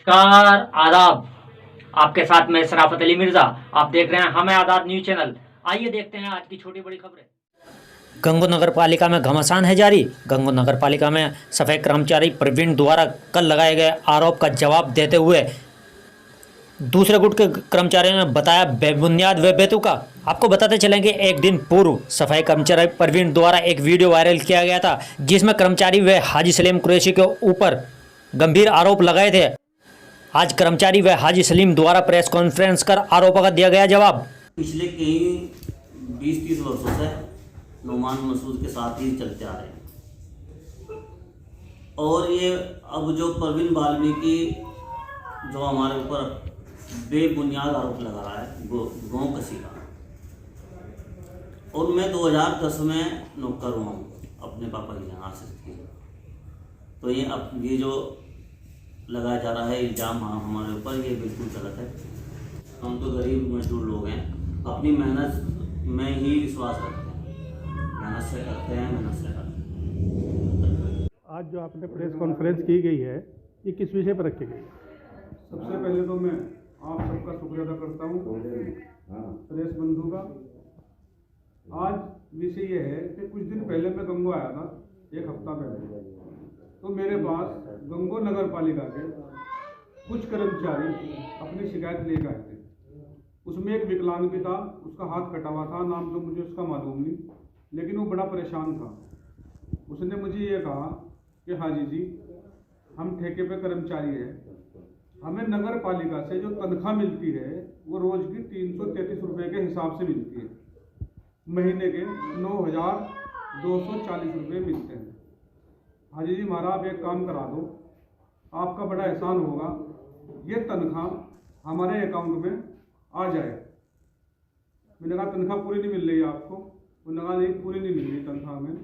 नमस्कार, आदाब। आपके साथ मैं शराफत अली मिर्जा। आप देख रहे हैं हमें आजाद न्यूज चैनल। आइए देखते हैं आज की छोटी बड़ी खबरें। गंगो नगर पालिका में घमासान है जारी। गंगो नगर पालिका में सफाई कर्मचारी प्रवीण द्वारा कल लगाए गए आरोप का जवाब देते हुए दूसरे गुट के कर्मचारियों ने बताया बेबुनियाद व बेतुका। आपको बताते चलें कि एक दिन पूर्व सफाई कर्मचारी प्रवीण द्वारा एक वीडियो वायरल किया गया था, जिसमें कर्मचारी व हाजी सलीम कुरैशी के ऊपर गंभीर आरोप लगाए थे। आज कर्मचारी व हाजी सलीम द्वारा प्रेस कॉन्फ्रेंस कर आरोपों का दिया गया जवाब। पिछले कई 20-30 वर्षों से नुमान मसूद के साथ ही चलते आ रहे हैं और ये अब जो प्रवीण वाल्मीकि जो हमारे ऊपर बेबुनियाद आरोप लगा रहा है गौ कसी का, और मैं 2010 में नौकर हुआ हूँ अपने पापा के यहाँ से। तो ये जो लगाया जा रहा है इल्ज़ाम हमारे ऊपर, ये बिल्कुल गलत है। हम तो गरीब मजदूर लोग हैं, अपनी मेहनत में ही विश्वास रखते हैं, मेहनत से करते हैं, मेहनत से करते हैं। आज जो आपने प्रेस कॉन्फ्रेंस की गई है, ये किस विषय पर रखी गई? सबसे पहले तो मैं आप सबका शुक्रिया अदा करता हूँ प्रेस बंधु का। आज विषय ये है कि कुछ दिन पहले मैं गंगो आया था, एक हफ्ता पहले। तो मेरे पास गंगो नगर पालिका के कुछ कर्मचारी अपनी शिकायत लेकर आए थे। उसमें एक विकलांग भी था, उसका हाथ कटा हुआ था, नाम तो मुझे उसका मालूम नहीं, लेकिन वो बड़ा परेशान था। उसने मुझे ये कहा कि हाजी जी, हम ठेके पे कर्मचारी हैं, हमें नगर पालिका से जो तनख्वाह मिलती है वो रोज की 333 रुपये के हिसाब से मिलती है, महीने के 9,240 रुपये मिलते हैं। हाजी जी महाराज, आप एक काम करा दो, आपका बड़ा एहसान होगा, ये तनख्वाह हमारे अकाउंट में आ जाए। मैंने कहा तनख्वाह पूरी नहीं मिल रही आपको? उन्होंने कहा नहीं, पूरी नहीं मिल रही तनख्वाह में,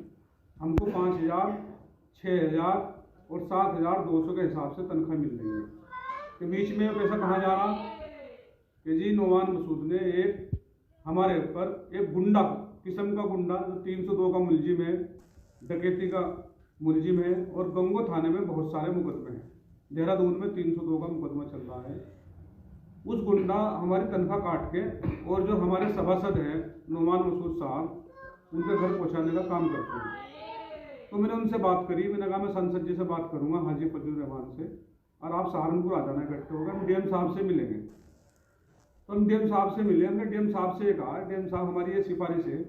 हमको 5,000, 6,000 और 7,200 के हिसाब से तनख्वाह मिल रही है। कि बीच में पैसा कहाँ जा रहा कि जी नुमान मसूद ने एक हमारे ऊपर एक गुंडा किस्म का गुंडा जो 302 का मुलजिम है, डकैती का मुलजिम है, और गंगो थाने में बहुत सारे मुकदमे हैं। देहरादून में 302 का मुकदमा चल रहा है। उस गुंडा हमारी तनख्वाह काट के और जो हमारे सभासद हैं नुमान मसूद साहब, उनके घर पहुंचाने का काम करते हैं। तो मैंने उनसे बात करी, मैंने कहा मैं संसद जी से बात करूंगा, हाजी फजल रहमान से, और आप सहारनपुर आ जाना इकट्ठे होगा, हम डीएम साहब से मिलेंगे। तो हम डीएम साहब से मिले। हमने डीएम साहब से कहा, डीएम साहब हमारी ये सिफारिश है,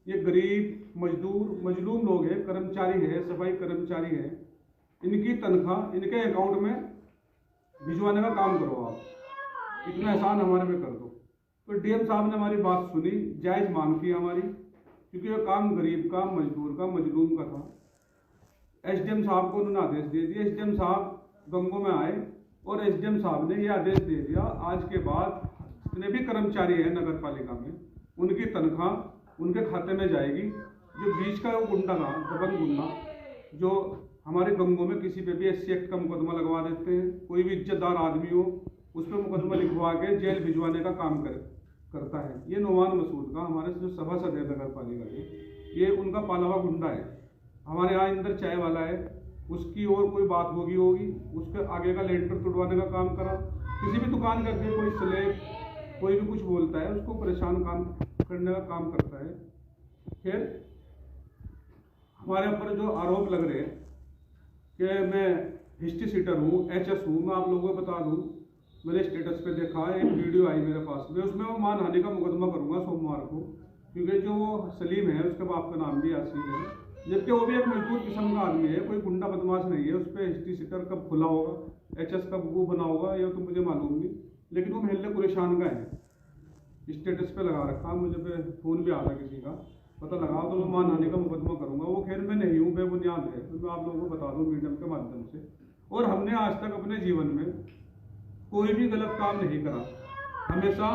ये गरीब मजदूर मजलूम लोग हैं, कर्मचारी है, सफाई कर्मचारी है, इनकी तनख्वाह इनके अकाउंट में भिजवाने का काम करो, आप इतना एहसान हमारे पे कर दो। तो डीएम साहब ने हमारी बात सुनी, जायज़ मांग की हमारी, क्योंकि ये काम गरीब का, मजदूर का, मजलूम का था। एसडीएम साहब को उन्होंने आदेश दे दिया। एसडीएम साहब गंगो में आए और एसडीएम साहब ने यह आदेश दे दिया, आज के बाद जितने भी कर्मचारी हैं नगर पालिका में, उनकी तनख्वाह उनके खाते में जाएगी। जो बीच का वो गुंडा था, दबंग गुंडा, जो हमारे गंगो में किसी पे भी एससी एक्ट का मुकदमा लगवा देते हैं, कोई भी इज्जतदार आदमी हो उस पर मुकदमा लिखवा के जेल भिजवाने का काम करता है। ये नुमान मसूद का, हमारे जो सभासद है नगर पालिका के, ये उनका पाला हुआ गुंडा है। हमारे यहाँ अंदर चाय वाला है, उसकी और कोई बात होगी उसके आगे का लेंटर तुड़वाने का काम करा। किसी भी दुकान करके कोई स्लेब, कोई भी कुछ बोलता है, उसको परेशान काम करने का काम करता है। फिर हमारे ऊपर जो आरोप लग रहे हैं कि मैं हिस्ट्री सीटर हूँ, एचएस हूँ, मैं आप लोगों को बता दूँ, मेरे स्टेटस पे देखा है, एक वीडियो आई मेरे पास में, उसमें वो मानहानि का मुकदमा करूँगा सोमवार को, क्योंकि जो वो सलीम है उसके बाप का नाम भी यासीन है, जबकि वो भी एक मजदूर किस्म का आदमी है, कोई गुंडा बदमाश नहीं है। उस पर हिस्ट्री सीटर कब खुला होगा, एचएस कब वो बना होगा, ये तो मुझे मालूम नहीं, लेकिन वो महल्ले कुरेशान का है, स्टेटस पे लगा रखा। मुझे पे फ़ोन भी आता किसी का, पता लगा तो मैं मानहानि का मुकदमा करूँगा। वो खैर मैं नहीं हूँ, बेबुनियाद है, तो मैं आप लोगों को बता दूँ मीडियम के माध्यम से। और हमने आज तक अपने जीवन में कोई भी गलत काम नहीं करा। हमेशा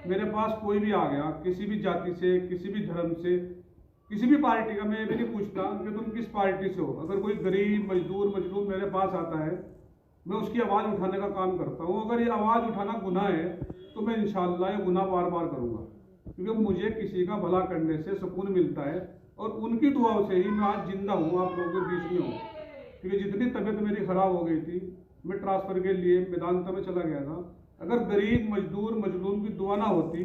मेरे पास कोई भी आ गया, किसी भी जाति से, किसी भी धर्म से, किसी भी पार्टी का, मैं ये भी नहीं पूछता कि तुम किस पार्टी से हो। अगर कोई गरीब मजदूर मजलूम मेरे पास आता है, मैं उसकी आवाज़ उठाने का काम करता हूँ। अगर ये आवाज़ उठाना गुनाह है तो मैं इंशाअल्लाह ये गुनाह बार बार करूँगा, क्योंकि मुझे किसी का भला करने से सुकून मिलता है, और उनकी दुआओं से ही मैं आज जिंदा हूँ, आप लोगों के बीच में हूँ। क्योंकि जितनी तबीयत मेरी ख़राब हो गई थी, मैं ट्रांसफ़र के लिए मेदांता में चला गया था। अगर गरीब मजदूर मजलूम की दुआ ना होती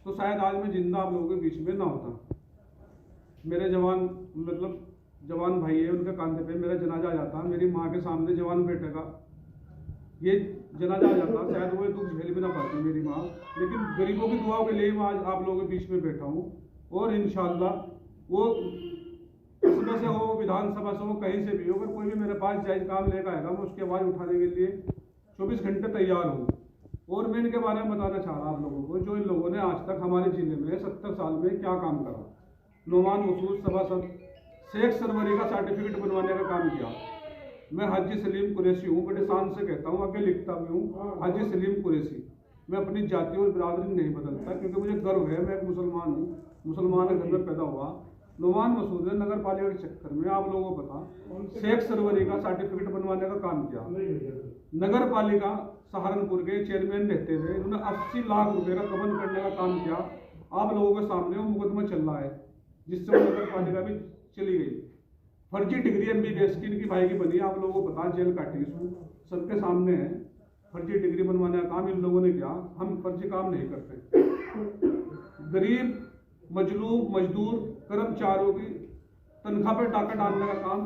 तो शायद आज मैं जिंदा आप लोगों के बीच में ना होता। मेरे जवान मतलब जवान भाई है, उनके कंधे पे मेरा जनाजा आ जाता, मेरी माँ के सामने जवान बेटे का ये जनाजा आ जाता, शायद वो दुख झेल भी ना पाती मेरी माँ। लेकिन गरीबों की दुआओं के लिए मैं आज आप लोगों के बीच में बैठा हूँ। और इंशाल्लाह वो इसमें से हो, विधानसभा से हो, कहीं से भी हो, अगर कोई भी मेरे पास जायज काम लेकर आएगा मैं उसकी आवाज़ उठाने के लिए 24 घंटे तैयार हूँ। और मैं इनके बारे में बताना चाह रहा आप लोगों को, जो इन लोगों ने आज तक हमारे ज़िले में 70 साल में क्या काम करा। नोमान मसूद सभासद शेख सरवरी का सर्टिफिकेट बनवाने का काम किया। मैं हाजी सलीम कुरैशी हूँ, बड़े शान से कहता हूँ, आगे लिखता भी हूँ हाजी सलीम कुरैशी। मैं अपनी जाति और बिरादरी नहीं बदलता क्योंकि मुझे गर्व है, मैं एक मुसलमान हूँ, मुसलमान के घर में पैदा हुआ। नोमान मसूद ने नगर पालिका के चक्कर में आप लोगों को पता शेख सरवरी का सर्टिफिकेट बनवाने का काम किया। नगर पालिका सहारनपुर के चेयरमैन रहते हुए उन्होंने 80 लाख रुपए का गबन करने का काम किया। आप लोगों के सामने वो मुकदमा चल रहा है जिससे वो नगर पालिका भी चली गई। फर्जी डिग्री MBBS की इनकी भाई की बनी, आप लोगों को पता, जेल काटी इसमें सबके सामने है। फर्जी डिग्री बनवाने का काम इन लोगों ने किया। हम फर्जी काम नहीं करते। गरीब मजलूम मजदूर कर्मचारियों की तनख्वाह पे टाका डालने का काम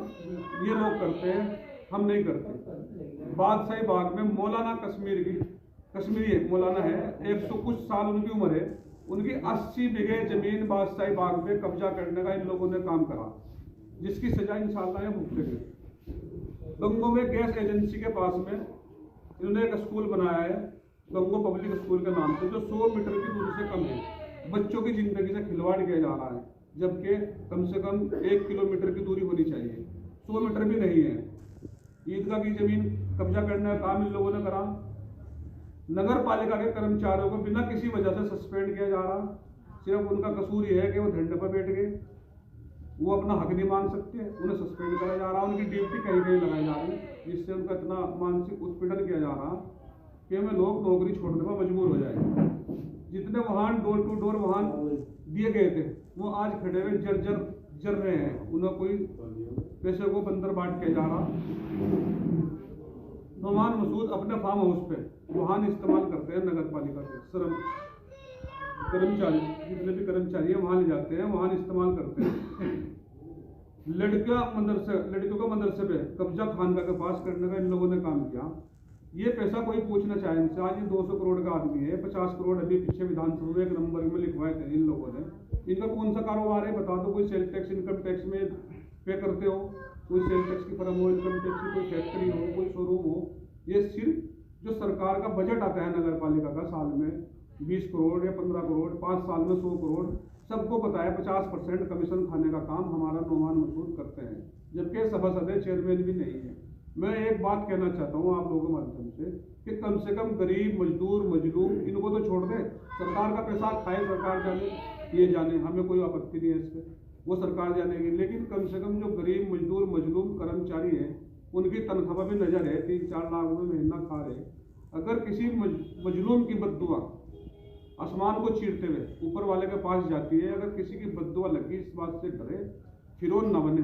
ये लोग करते हैं, हम नहीं करते। बादशाही बाग में मौलाना कश्मीरी मौलाना है, 100 कुछ साल उनकी उम्र है, उनकी 80 बीघे जमीन बादशाही बाग में कब्जा करने का इन लोगों ने काम करा, जिसकी सजा इंशाल्लाह ये भुगतेंगे। गंगो में गैस एजेंसी के पास में इन्होंने एक स्कूल बनाया है, गंगो पब्लिक स्कूल के नाम से, जो 100 मीटर की दूरी से कम है। बच्चों की जिंदगी से खिलवाड़ किया जा रहा है, जबकि कम से कम 1 किलोमीटर की दूरी होनी चाहिए, 100 मीटर भी नहीं है। ईदगाह की जमीन कब्जा करने का काम इन लोगों ने करा। नगर पालिका के कर्मचारियों को बिना किसी वजह से सस्पेंड किया जा रहा, सिर्फ उनका कसूर ये है कि वो धरने पर बैठ गए, वो अपना हक नहीं मान सकते, उन्हें सस्पेंड करा जा रहा, उनकी ड्यूटी कहीं कहीं लगाई जा रही, जिससे उनका इतना मानसिक उत्पीड़न किया जा रहा कि हमें लोग नौकरी छोड़ने पर मजबूर हो जाए। जितने वाहन डोर टू डोर वाहन दिए गए थे वो आज खड़े हुए जर रहे हैं, उन्हें कोई पैसे को बंदर बांट किया जा रहा। नोमान मसूद अपने फार्म हाउस पे वाहन इस्तेमाल करते हैं, नगर पालिका के कर्मचारी जितने भी कर्मचारी है वहाँ ले जाते हैं, वाहन इस्तेमाल करते हैं। लड़कियों का मदरसे पे कब्जा खानका के पास करने का इन लोगों ने काम किया। ये पैसा कोई पूछना चाहे इनसे, आज ये 200 करोड़ का आदमी है, 50 करोड़ अभी पीछे विधानसभा में 1 नंबर में लिखवाए थे इन लोगों ने। इनका कौन सा कारोबार है बता दो, कोई सेल टैक्स इनकम टैक्स में पे करते हो, कोई सेल टैक्स की फर्म हो, इनकम टैक्स की कोई फैक्ट्री हो, कोई शोरूम हो। ये सिर्फ जो सरकार का बजट आता है नगर पालिका का साल में 20 करोड़ या 15 करोड़, 5 साल में 100 करोड़, सबको पता है 50% कमीशन खाने का काम हमारा नोमान मसूद करते हैं, जबकि सभासद चेयरमैन भी नहीं है। मैं एक बात कहना चाहता हूँ आप लोगों के माध्यम से कि कम गरीब मजदूर मजलूम इनको तो छोड़ दे, सरकार का पैसा खाए सरकार जाने, ये जाने, हमें कोई आपत्ति नहीं है इस पर, वो सरकार जानेगी। लेकिन कम से कम जो गरीब मजदूर मजलूम कर्मचारी है उनकी तनख्वाह भी नजर है, 3-4 लाख रुपये महीना खा रहे। अगर किसी मजलूम की बद्दुआ आसमान को चीरते हुए ऊपर वाले के पास जाती है, अगर किसी की बद्दुआ लगी इस बात से डरे फिरौन न बने,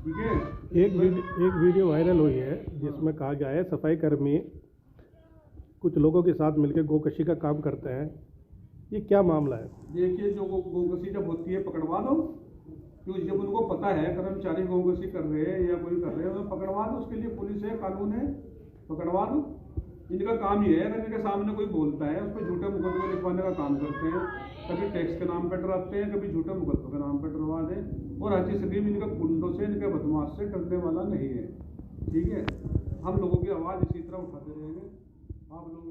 ठीक है। एक वीडियो वायरल हुई है जिसमें कहा गया है सफाई कर्मी कुछ लोगों के साथ मिलकर गोकशी का काम करते हैं, ये क्या मामला है? देखिए, जो गोकशी जब होती है पकड़वा दो, क्योंकि जब उनको पता है कर्मचारी गोकशी कर रहे हैं या कोई कर रहे हैं, उन्हें पकड़वा दो, उसके लिए पुलिस है, कानून है, पकड़वा दो। इनका काम ये है, अगर इनके सामने कोई बोलता है उस पर झूठे मुकदमे लिखवाने का काम करते हैं, कभी टैक्स के नाम पर डराते हैं, कभी झूठे मुकदमे के नाम पर डरवा दें। और हाजी सलीम इनका गुंडों से, इनके बदमाश से डरने वाला नहीं है, ठीक है। हम लोगों की आवाज़ इसी तरह उठाते रहेंगे, आप लोग